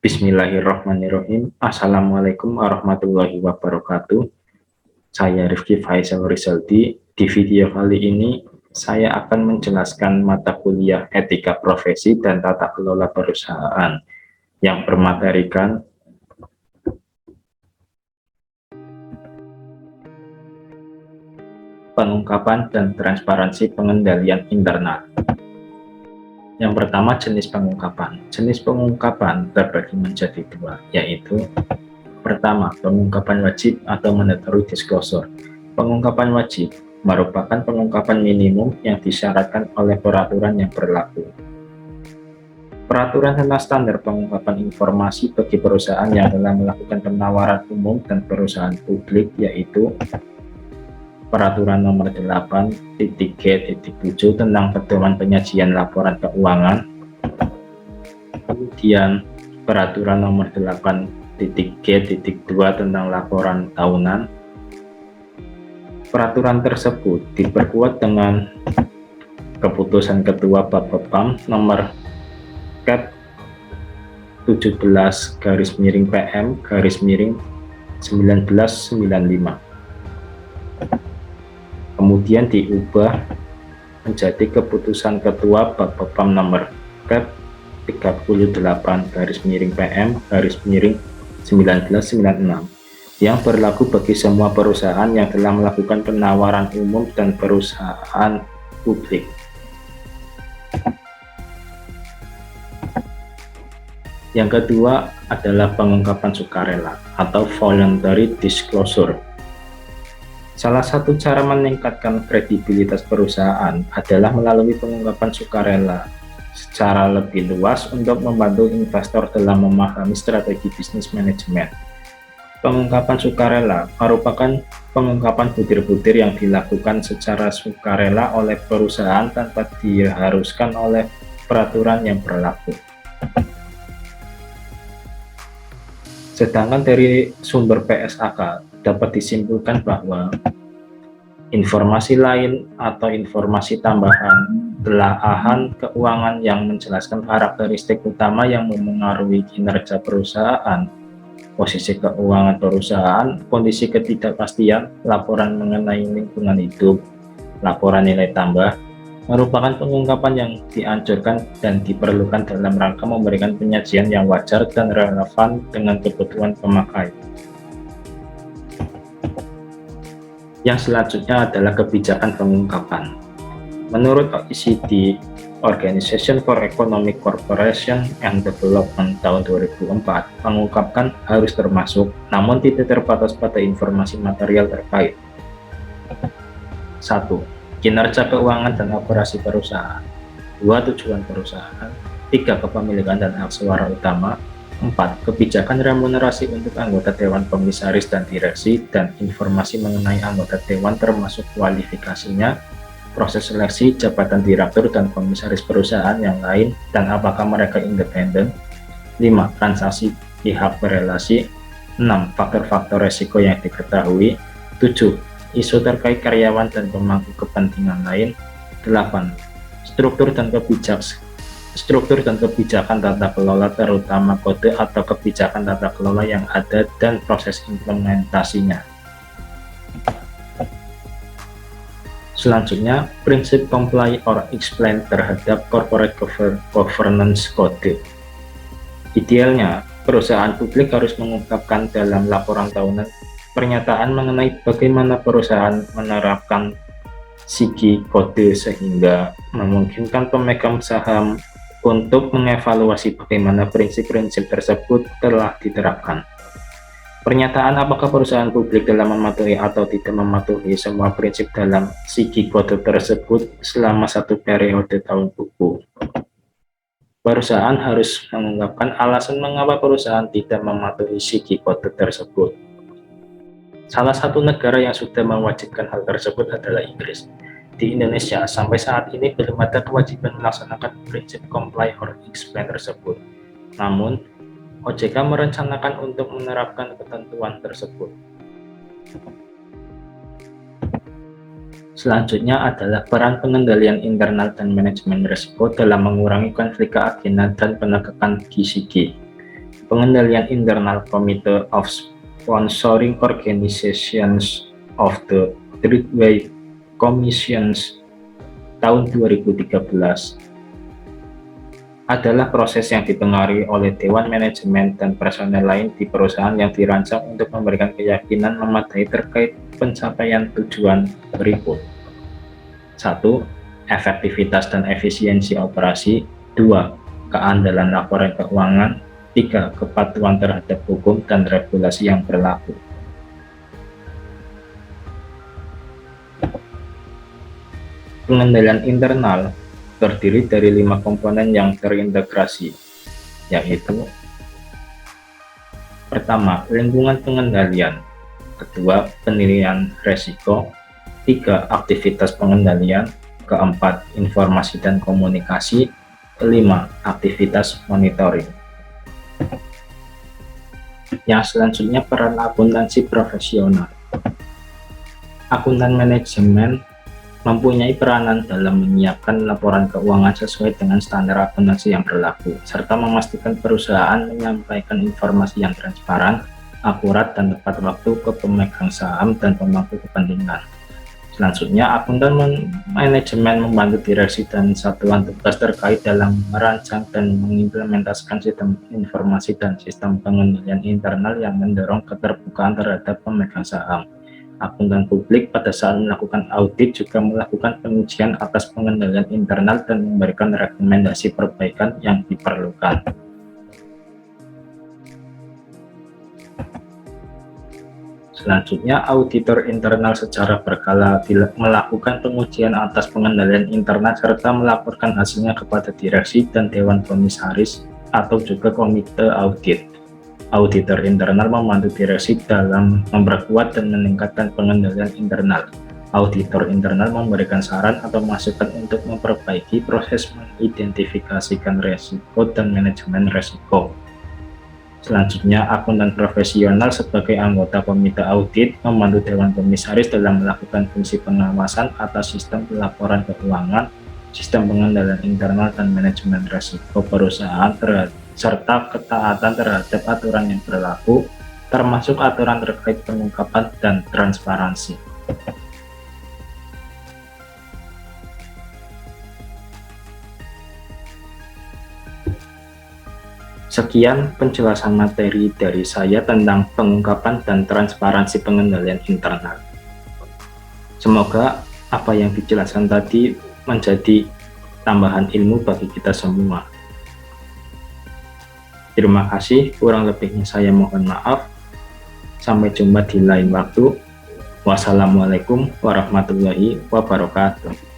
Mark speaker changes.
Speaker 1: Bismillahirrahmanirrahim. Assalamualaikum warahmatullahi wabarakatuh. Saya Rifki Faisal Rizaldi. Di video kali ini, saya akan menjelaskan mata kuliah Etika Profesi dan Tata Kelola Perusahaan yang bermaterikan pengungkapan dan transparansi pengendalian internal. Yang pertama, jenis pengungkapan. Jenis pengungkapan terbagi menjadi dua, yaitu pertama, pengungkapan wajib atau mandatory disclosure. Pengungkapan wajib merupakan pengungkapan minimum yang disyaratkan oleh peraturan yang berlaku. Peraturan tentang standar pengungkapan informasi bagi perusahaan yang telah melakukan penawaran umum dan perusahaan publik, yaitu Peraturan Nomor 8.G.7 tentang pedoman penyajian laporan keuangan. Kemudian Peraturan Nomor 8.G.2 tentang laporan tahunan. Peraturan tersebut diperkuat dengan Keputusan Ketua Bapepam Nomor Ket 17/PM/1995. Kemudian diubah menjadi Keputusan Ketua Bapepam Nomor Ket 38/PM/1996 yang berlaku bagi semua perusahaan yang telah melakukan penawaran umum dan perusahaan publik. Yang kedua adalah pengungkapan sukarela atau voluntary disclosure. Salah satu cara meningkatkan kredibilitas perusahaan adalah melalui pengungkapan sukarela secara lebih luas untuk membantu investor dalam memahami strategi bisnis manajemen. Pengungkapan sukarela merupakan pengungkapan butir-butir yang dilakukan secara sukarela oleh perusahaan tanpa diharuskan oleh peraturan yang berlaku. Sedangkan dari sumber PSAK dapat disimpulkan bahwa informasi lain atau informasi tambahan telahan keuangan yang menjelaskan karakteristik utama yang memengaruhi kinerja perusahaan, posisi keuangan perusahaan, kondisi ketidakpastian, laporan mengenai lingkungan hidup, laporan nilai tambah, merupakan pengungkapan yang dianjurkan dan diperlukan dalam rangka memberikan penyajian yang wajar dan relevan dengan kebutuhan pemakai. Yang selanjutnya adalah kebijakan pengungkapan. Menurut OECD, Organization for Economic Cooperation and Development tahun 2004, pengungkapan harus termasuk, namun tidak terbatas pada informasi material terkait. 1. Kinerja keuangan dan operasi perusahaan. 2. Tujuan perusahaan. 3. Kepemilikan dan hak suara utama. 4. Kebijakan remunerasi untuk anggota Dewan Komisaris dan Direksi dan informasi mengenai anggota Dewan termasuk kualifikasinya, proses seleksi, jabatan direktur dan komisaris perusahaan yang lain, dan apakah mereka independen. 5. Transaksi pihak berelasi. 6. Faktor-faktor resiko yang diketahui. 7. Isu terkait karyawan dan pemangku kepentingan lain. 8. Struktur dan kebijakan tata kelola, terutama kode atau kebijakan tata kelola yang ada dan proses implementasinya. Selanjutnya, prinsip comply or explain terhadap corporate governance code. Idealnya, perusahaan publik harus mengungkapkan dalam laporan tahunan pernyataan mengenai bagaimana perusahaan menerapkan SIGI kode sehingga memungkinkan pemegang saham untuk mengevaluasi bagaimana prinsip-prinsip tersebut telah diterapkan. Pernyataan apakah perusahaan publik telah mematuhi atau tidak mematuhi semua prinsip dalam SIGI kode tersebut selama satu periode tahun buku. Perusahaan harus mengungkapkan alasan mengapa perusahaan tidak mematuhi SIGI kode tersebut. Salah satu negara yang sudah mewajibkan hal tersebut adalah Inggris. Di Indonesia, sampai saat ini belum ada kewajiban melaksanakan prinsip comply or explain tersebut. Namun, OJK merencanakan untuk menerapkan ketentuan tersebut. Selanjutnya adalah peran pengendalian internal dan manajemen risiko dalam mengurangi konflik keagengan dan penegakan GCG. Pengendalian Internal Committee of Sponsoring Organizations of the Treatway Commissions tahun 2013 adalah proses yang dipengaruhi oleh Dewan Manajemen dan personel lain di perusahaan yang dirancang untuk memberikan keyakinan memadai terkait pencapaian tujuan berikut. 1. Efektivitas dan efisiensi operasi. 2. Keandalan laporan keuangan. 3. Kepatuhan terhadap hukum dan regulasi yang berlaku. Pengendalian internal terdiri dari 5 komponen yang terintegrasi, yaitu: pertama, lingkungan pengendalian; kedua, penilaian resiko; 3. Aktivitas pengendalian; keempat, informasi dan komunikasi; kelima, aktivitas monitoring. Yang selanjutnya, peran akuntansi profesional. Akuntan manajemen mempunyai peranan dalam menyiapkan laporan keuangan sesuai dengan standar akuntansi yang berlaku, serta memastikan perusahaan menyampaikan informasi yang transparan, akurat, dan tepat waktu ke pemegang saham dan pemangku kepentingan. Selanjutnya, akuntan manajemen membantu direksi dan satuan tugas terkait dalam merancang dan mengimplementasikan sistem informasi dan sistem pengendalian internal yang mendorong keterbukaan terhadap pemegang saham. Akuntan publik pada saat melakukan audit juga melakukan pengujian atas pengendalian internal dan memberikan rekomendasi perbaikan yang diperlukan. Selanjutnya, auditor internal secara berkala melakukan pengujian atas pengendalian internal serta melaporkan hasilnya kepada direksi dan dewan komisaris atau juga komite audit. Auditor internal membantu direksi dalam memperkuat dan meningkatkan pengendalian internal. Auditor internal memberikan saran atau masukan untuk memperbaiki proses mengidentifikasikan risiko dan manajemen risiko. Selanjutnya, akuntan profesional sebagai anggota komite audit membantu dewan komisaris dalam melakukan fungsi pengawasan atas sistem pelaporan keuangan, sistem pengendalian internal dan manajemen risiko perusahaan serta ketaatan terhadap aturan yang berlaku, termasuk aturan terkait pengungkapan dan transparansi. Sekian penjelasan materi dari saya tentang pengungkapan dan transparansi pengendalian internal. Semoga apa yang dijelaskan tadi menjadi tambahan ilmu bagi kita semua. Terima kasih, kurang lebihnya saya mohon maaf. Sampai jumpa di lain waktu. Wassalamualaikum warahmatullahi wabarakatuh.